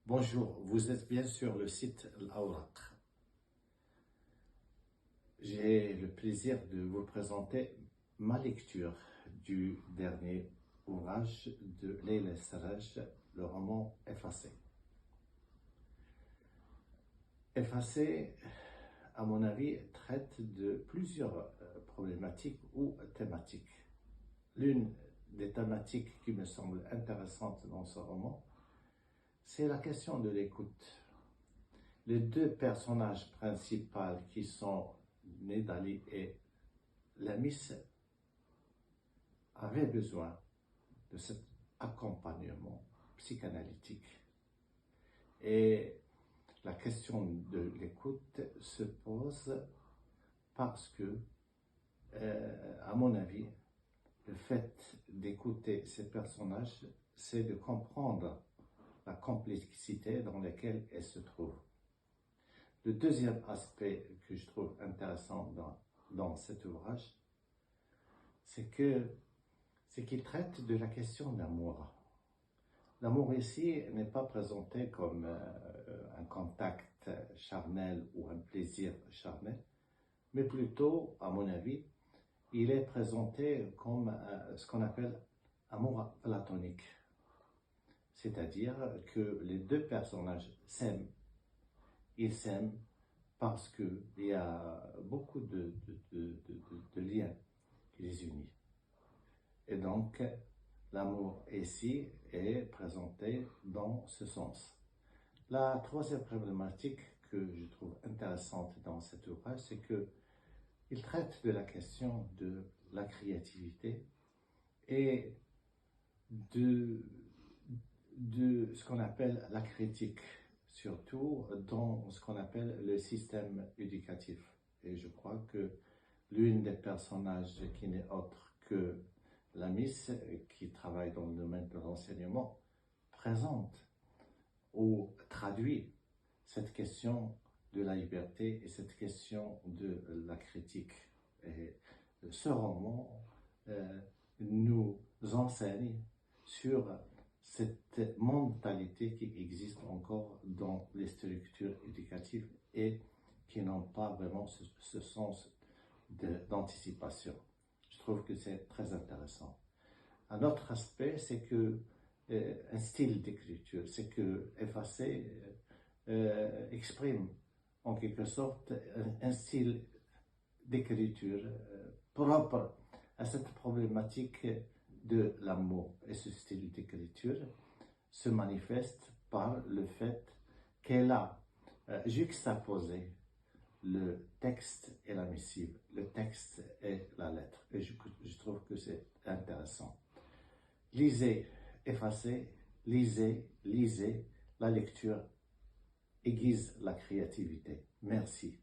Bonjour, vous êtes bien sur le site Al-Awraq. J'ai le plaisir de vous présenter ma lecture du dernier ouvrage de Layla Sarraj, le roman Effacé. Effacé, à mon avis, traite de plusieurs problématiques ou thématiques. L'une des thématiques qui me semble intéressante dans ce roman, c'est la question de l'écoute. Les deux personnages principaux qui sont Nedali et Lamis avaient besoin de cet accompagnement psychanalytique. Et la question de l'écoute se pose parce que, à mon avis, le fait d'écouter ces personnages, c'est de comprendre la complexité dans laquelle elles se trouvent. Le deuxième aspect que je trouve intéressant dans cet ouvrage, c'est qu'il traite de la question d'amour. L'amour ici n'est pas présenté comme un contact charnel ou un plaisir charnel, mais plutôt, à mon avis, il est présenté comme ce qu'on appelle amour platonique. C'est-à-dire que les deux personnages s'aiment. Ils s'aiment parce qu'il y a beaucoup de liens qui les unissent. Et donc, l'amour ici est présenté dans ce sens. La troisième problématique que je trouve intéressante dans cet ouvrage, c'est qu'il traite de la question de la créativité et de ce qu'on appelle la critique, surtout dans ce qu'on appelle le système éducatif. Et je crois que l'une des personnages qui n'est autre que la Miss, qui travaille dans le domaine de l'enseignement, présente ou traduit cette question de la liberté et cette question de la critique. Et ce roman nous enseigne sur cette mentalité qui existe encore dans les structures éducatives et qui n'ont pas vraiment ce sens d'anticipation. Je trouve que c'est très intéressant. Un autre aspect, c'est que un style d'écriture, c'est que Effacé exprime en quelque sorte un style d'écriture propre à cette problématique de l'amour. Et ce style d'écriture se manifeste par le fait qu'elle a juxtaposé le texte et la missive, le texte et la lettre. Et je trouve que c'est intéressant. Lisez Effacé, lisez, la lecture aiguise la créativité. Merci.